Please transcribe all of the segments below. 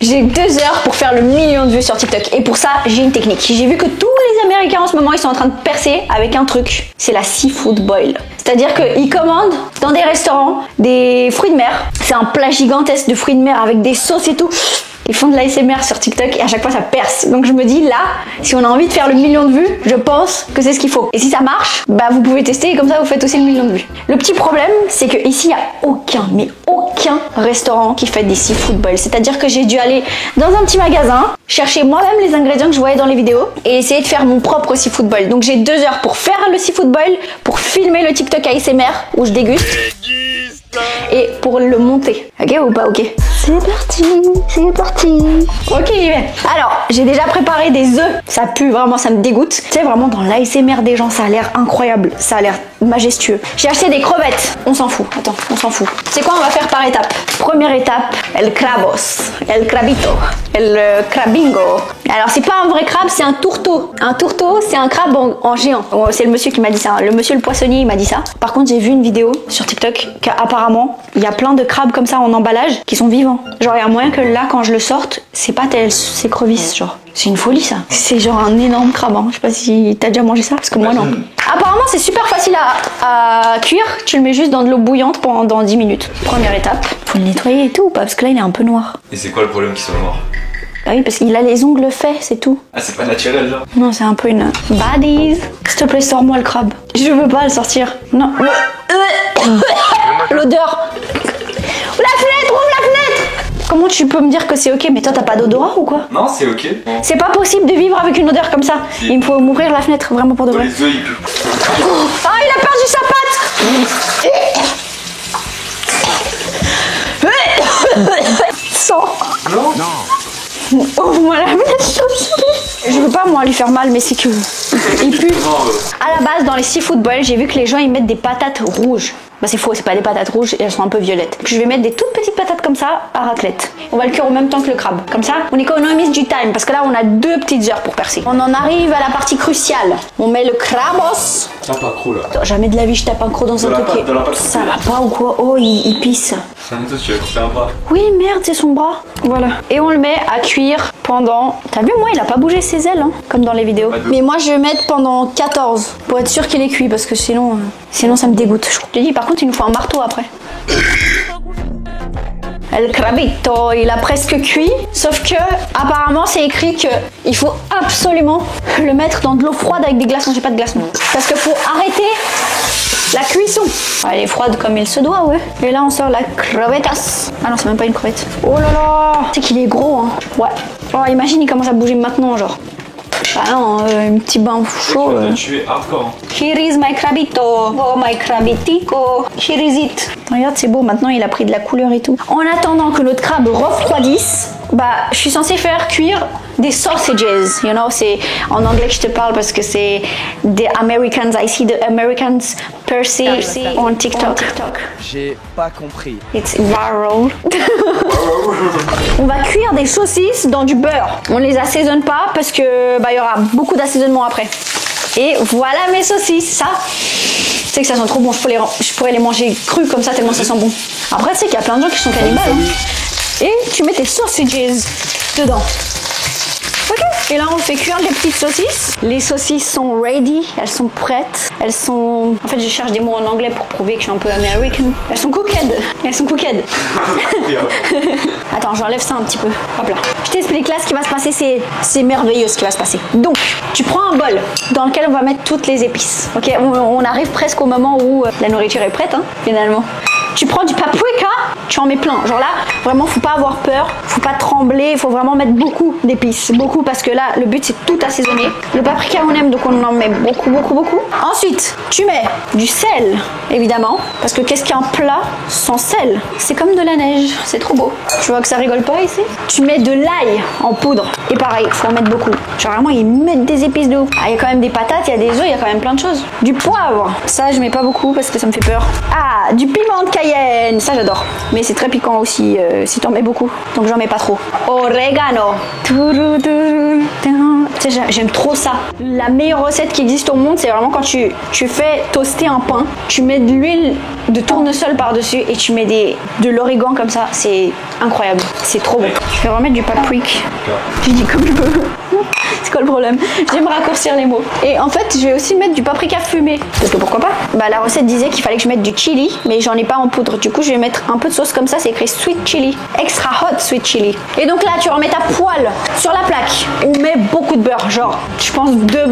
J'ai 2 heures pour faire le million de vues sur TikTok. Et pour ça, j'ai une technique. J'ai vu que tous les Américains en ce moment, ils sont en train de percer avec un truc. C'est la seafood boil. C'est-à-dire qu'ils commandent dans des restaurants des fruits de mer. C'est un plat gigantesque de fruits de mer avec des sauces et tout. Ils font de l'ASMR sur TikTok et à chaque fois ça perce. Donc je me dis là, si on a envie de faire le million de vues, je pense que c'est ce qu'il faut. Et si ça marche, bah vous pouvez tester et comme ça vous faites aussi le million de vues. Le petit problème, c'est que ici il n'y a aucun restaurant qui fait des seafood boils. C'est-à-dire que j'ai dû aller dans un petit magasin, chercher moi-même les ingrédients que je voyais dans les vidéos et essayer de faire mon propre seafood boil. Donc j'ai 2 heures pour faire le seafood boil, pour filmer le TikTok ASMR où je déguste et pour le monter. Ok ou pas ok? C'est parti, c'est parti. Ok, j'y vais. Alors, j'ai déjà préparé des œufs. Ça pue, vraiment, ça me dégoûte. Tu sais, vraiment, dans l'ASMR des gens, ça a l'air incroyable. Ça a l'air majestueux. J'ai acheté des crevettes. On s'en fout. Attends, on s'en fout. C'est quoi, on va faire par étapes. Première étape, el crabos, el crabito, el crabingo. Alors, c'est pas un vrai crabe, c'est un tourteau. Un tourteau, c'est un crabe en géant. C'est le monsieur qui m'a dit ça. Le monsieur le poissonnier, il m'a dit ça. Par contre, j'ai vu une vidéo sur TikTok qu'apparemment, il y a plein de crabes comme ça en emballage qui sont vivants. Genre, il y a moyen que là, quand je le sorte, c'est pas tel, c'est crevisses, genre. C'est une folie, ça. C'est genre un énorme crabe, hein. Je sais pas si t'as déjà mangé ça, parce que moi, non. Apparemment, c'est super facile à cuire. Tu le mets juste dans de l'eau bouillante pendant 10 minutes. Première étape. Faut le nettoyer et tout ou pas? Parce que là, il est un peu noir. Et c'est quoi le problème qu'il soit noir? Ah oui, parce qu'il a les ongles faits, c'est tout. Ah, c'est pas naturel, là? Non, c'est un peu une... Baddies. S'il te plaît, sors-moi le crabe. Je veux pas le sortir. Non. L'odeur. La fenêtre, ouvre la fenêtre! Comment tu peux me dire que c'est ok? Mais toi, t'as pas d'odorat ou quoi? Non, c'est ok. C'est pas possible de vivre avec une odeur comme ça. Si. Il me faut m'ouvrir la fenêtre, vraiment pour de vrai. Les œufs, ils puent. Ah, il a perdu sa patte! Sang! Non. Ouvre-moi la fenêtre, je veux pas, moi, lui faire mal, mais c'est que... Il pue. À la base, dans les seafood boils, j'ai vu que les gens, ils mettent des patates rouges. Bah c'est faux, c'est pas des patates rouges, elles sont un peu violettes. Puis je vais mettre des toutes petites patates comme ça à raclette. On va le cuire en même temps que le crabe. Comme ça, on économise du time parce que là, on a 2 petites heures pour percer. On en arrive à la partie cruciale. On met le crabos. Tape un croc là. Attends, jamais de la vie je tape un croc dans un truc. Ça va pas ou quoi? Oh, il pisse. Toi, tu vas couper un bras. Oui, merde, c'est son bras. Voilà. Et on le met à cuire pendant... T'as vu, moi, il a pas bougé ses ailes, hein, comme dans les vidéos. Mais moi, je vais mettre pendant 14 pour être sûr qu'il est cuit parce que sinon ça me dégoûte. Je te dis, par contre, il nous faut un marteau après. El crabito, il a presque cuit, sauf que apparemment c'est écrit que il faut absolument le mettre dans de l'eau froide avec des glaçons. J'ai pas de glaçons. Parce que faut arrêter la cuisson. Elle est froide comme il se doit, ouais. Et là on sort la crevetas. Ah non, c'est même pas une crevette. Oh là là, c'est qu'il est gros, hein. Ouais. Oh, imagine, il commence à bouger maintenant, genre. Ah non, un petit bain chaud. Tu es hardcore. Here is my crabito. Oh, my crabitico. Here is it. Regarde, c'est beau. Maintenant, il a pris de la couleur et tout. En attendant que notre crabe refroidisse, bah, je suis censée faire cuire des sausages. You know, c'est en anglais que je te parle parce que c'est des Americans. I see the Americans percy on TikTok. J'ai pas compris. It's viral. On va cuire des saucisses dans du beurre. On les assaisonne pas parce que bah, y aura beaucoup d'assaisonnement après. Et voilà mes saucisses. Ça, c'est que ça sent trop bon. Je pourrais les manger crues comme ça tellement ça sent bon. Après, tu sais qu'il y a plein de gens qui sont cannibales. Hein. Et tu mets tes sausages dedans. Ok. Et là, on fait cuire les petites saucisses. Les saucisses sont ready. Elles sont prêtes. Elles sont... En fait, je cherche des mots en anglais pour prouver que je suis un peu American. Elles sont cooked. Elles sont cooked. Attends, j'enlève ça un petit peu. Hop là. Je t'explique là ce qui va se passer. C'est merveilleux ce qui va se passer. Donc, tu prends un bol dans lequel on va mettre toutes les épices. Ok, on arrive presque au moment où la nourriture est prête, hein, finalement. Tu prends du paprika, tu en mets plein. Genre là, vraiment, faut pas avoir peur, faut pas trembler, faut vraiment mettre beaucoup d'épices. Beaucoup parce que là, le but c'est tout assaisonner. Le paprika, on aime, donc on en met beaucoup, beaucoup, beaucoup. Ensuite, tu mets du sel, évidemment. Parce que qu'est-ce qu'un plat sans sel? C'est comme de la neige, c'est trop beau. Tu vois que ça rigole pas ici? Tu mets de l'ail en poudre. Et pareil, faut en mettre beaucoup. Genre vraiment, ils mettent des épices de ouf. Ah, il y a quand même des patates, il y a des œufs, il y a quand même plein de choses. Du poivre. Ça, je mets pas beaucoup parce que ça me fait peur. Ah, du piment de Cayenne. Ça, j'adore. Mais Mais c'est très piquant aussi si t'en mets beaucoup. Donc j'en mets pas trop. Oregano. J'aime trop ça. La meilleure recette qui existe au monde, c'est vraiment quand tu fais toaster un pain, tu mets de l'huile de tournesol par-dessus et tu mets de l'origan comme ça. C'est incroyable. C'est trop bon. Je vais remettre du paprika. Je dis comme je veux. C'est quoi le problème? J'aime raccourcir les mots. Et en fait, je vais aussi mettre du paprika fumé. Parce que pourquoi pas? Bah la recette disait qu'il fallait que je mette du chili, mais j'en ai pas en poudre. Du coup, je vais mettre un peu de sauce comme ça, c'est écrit sweet chili. Extra hot sweet chili. Et donc là, tu remets ta poêle sur la plaque. On met beaucoup de beurre, genre, je pense deux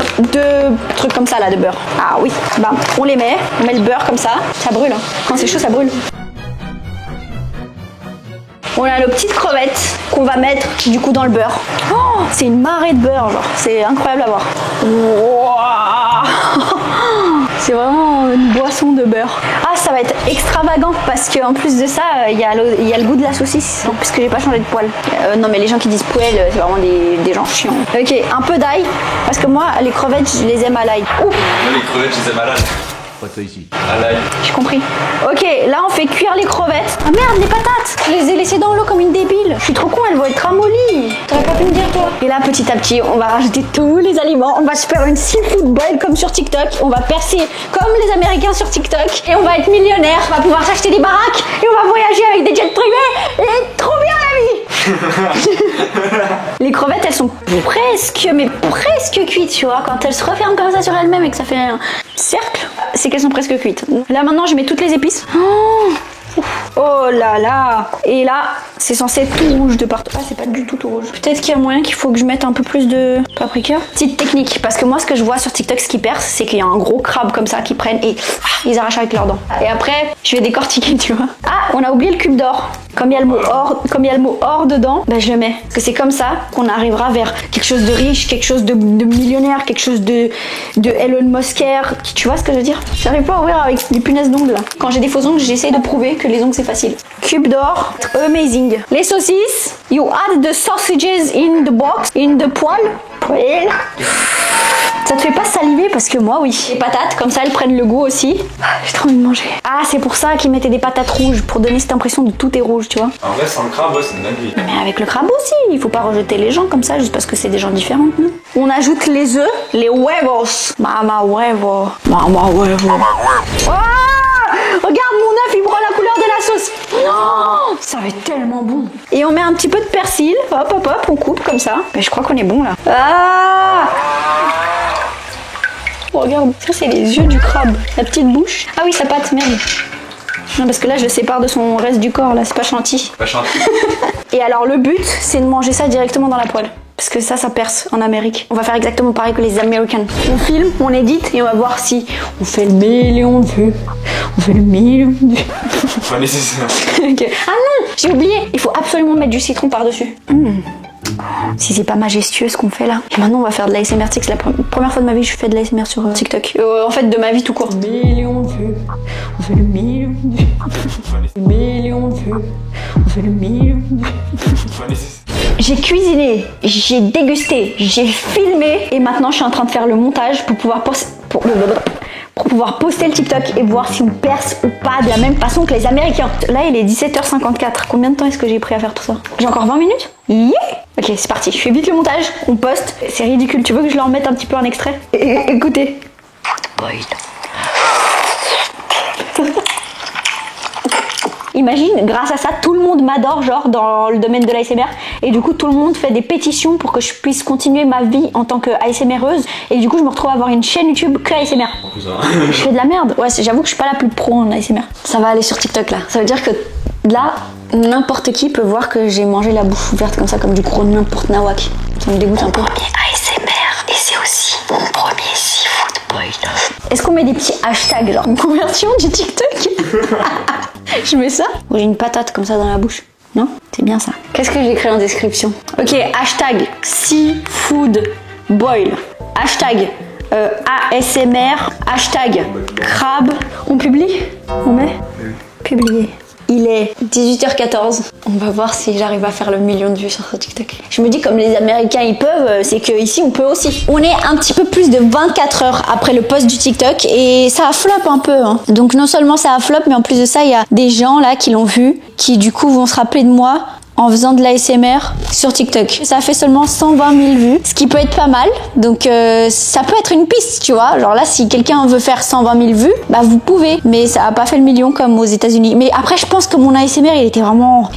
trucs comme ça là de beurre. Ah oui, bah on les met, on met le beurre comme ça. Ça brûle, hein. Quand c'est chaud, ça brûle. On a nos petites crevettes qu'on va mettre du coup dans le beurre. Oh, c'est une marée de beurre, genre, c'est incroyable à voir. Wow. C'est vraiment une boisson de beurre. Ah, ça va être extravagant parce qu'en plus de ça, il y a le goût de la saucisse. Puisque j'ai pas changé de poêle. Non, mais les gens qui disent poêle, c'est vraiment des gens chiants. Ok, un peu d'ail parce que moi, les crevettes, je les aime à l'ail. Moi, les crevettes, je les aime à l'ail. Ici. À l'ail. J'ai compris. Ok, là on fait cuire les crevettes. Ah merde, les patates. Je les ai laissées dans l'eau comme une débile. Je suis trop con, elles vont être ramollies. T'aurais pas pu me dire toi. Et là, petit à petit, on va rajouter tous les aliments. On va se faire une seafood boil comme sur TikTok. On va percer comme les Américains sur TikTok. Et on va être millionnaire. On va pouvoir s'acheter des baraques. Et on va voyager avec des jets privés. Et trop bien la vie. Les crevettes, elles sont presque cuites, tu vois. Quand elles se referment comme ça sur elles-mêmes et que ça fait un cercle, c'est qu'elles sont presque cuites. Là maintenant, je mets toutes les épices. Oh là là. Et là, c'est censé être tout rouge de partout. Ah, c'est pas du tout rouge. Peut-être qu'il y a moyen qu'il faut que je mette un peu plus de paprika. Petite technique, parce que moi, ce que je vois sur TikTok, ce qui perce, c'est qu'il y a un gros crabe comme ça qui prennent et ils arrachent avec leurs dents. Et après, je vais décortiquer, tu vois. Ah, on a oublié le cube d'or. Comme il y a le mot or dedans, ben je le mets. Parce que c'est comme ça qu'on arrivera vers quelque chose de riche, quelque chose de millionnaire, quelque chose de Elon Musker. Tu vois ce que je veux dire? J'arrive pas à ouvrir avec les punaises d'ongles là. Quand j'ai des faux ongles, j'essaye de prouver que les ongles c'est facile. Cube d'or, amazing. Les saucisses, you add the sausages in the box, in the poêle. Ça te fait pas saliver parce que moi oui. Les patates, comme ça elles prennent le goût aussi. J'ai trop envie de manger. Ah, c'est pour ça qu'ils mettaient des patates rouges, pour donner cette impression de tout est rouge, tu vois. En vrai, sans le crabe, ouais, c'est une dinguerie. Mais avec le crabe aussi, il faut pas rejeter les gens comme ça juste parce que c'est des gens différents. On ajoute les œufs, les huevos. Mama huevo. Mama huevo. Ah, regarde mon œuf, il prend la couleur de la sauce. Non, ça va être tellement bon. Et on met un petit peu de persil. Hop, hop, hop, on coupe comme ça. Mais je crois qu'on est bon là. Ah, oh, regarde, ça c'est les yeux du crabe. La petite bouche. Ah oui, ça pâte, merde. Non, parce que là je le sépare de son reste du corps, là, c'est pas chantilly. Pas chantilly. Et alors le but, c'est de manger ça directement dans la poêle. Parce que ça perce en Amérique. On va faire exactement pareil que les Américains. On filme, on édite et on va voir si on fait le million de vues. On fait le million de vues. Pas nécessaire. Okay. Ah non, j'ai oublié. Il faut absolument mettre du citron par-dessus. Si c'est pas majestueux ce qu'on fait là. Et maintenant on va faire de l'ASMR. Tu sais que c'est la première fois de ma vie que je fais de l'ASMR sur TikTok. En fait de ma vie tout court. Million de vues. On fait le million de vues. Million de vues. On fait le million de vues. Pas nécessaire. J'ai cuisiné, j'ai dégusté, j'ai filmé et maintenant je suis en train de faire le montage pour pouvoir poster le TikTok et voir si on perce ou pas de la même façon que les Américains. Là il est 17h54. Combien de temps est-ce que j'ai pris à faire tout ça? J'ai encore 20 minutes? Yeah. Ok, c'est parti. Je fais vite le montage, on poste. C'est ridicule. Tu veux que je leur mette un petit peu un extrait? Écoutez. Imagine, grâce à ça, tout le monde m'adore, genre dans le domaine de l'ASMR. Et du coup, tout le monde fait des pétitions pour que je puisse continuer ma vie en tant que ASMReuse. Et du coup, je me retrouve à avoir une chaîne YouTube que ASMR. Je fais de la merde. Ouais, j'avoue que je suis pas la plus pro en ASMR. Ça va aller sur TikTok là. Ça veut dire que là, n'importe qui peut voir que j'ai mangé la bouche ouverte comme ça, comme du gros n'importe nawak. Ça me dégoûte un peu. Mon premier ASMR et c'est aussi mon premier seafood boil. Est-ce qu'on met des petits hashtags genre conversion du TikTok? Je mets ça? Ou j'ai une patate comme ça dans la bouche? Non? C'est bien ça. Qu'est-ce que j'écris en description? Ok, hashtag seafood boil. Hashtag ASMR. Hashtag crabe. On publie? On met? Publier. Il est 18h14. On va voir si j'arrive à faire le million de vues sur ce TikTok. Je me dis comme les Américains ils peuvent, c'est que ici on peut aussi. On est un petit peu plus de 24 heures après le post du TikTok et ça a flop un peu. Hein. Donc non seulement ça a flop, mais en plus de ça, il y a des gens là qui l'ont vu, qui du coup vont se rappeler de moi en faisant de l'ASMR sur TikTok. Ça a fait seulement 120 000 vues, ce qui peut être pas mal. Donc ça peut être une piste, tu vois. Genre là, si quelqu'un veut faire 120 000 vues, bah vous pouvez. Mais ça a pas fait le million comme aux États-Unis. Mais après, je pense que mon ASMR,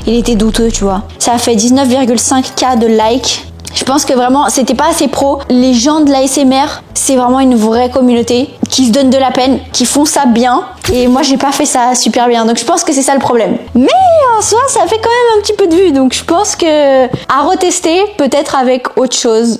il était douteux, tu vois. Ça a fait 19,5K de likes. Je pense que vraiment, c'était pas assez pro. Les gens de l'ASMR, c'est vraiment une vraie communauté qui se donne de la peine, qui font ça bien. Et moi, j'ai pas fait ça super bien. Donc, je pense que c'est ça le problème. Mais en soi, ça fait quand même un petit peu de vues. Donc, je pense que à retester, peut-être avec autre chose.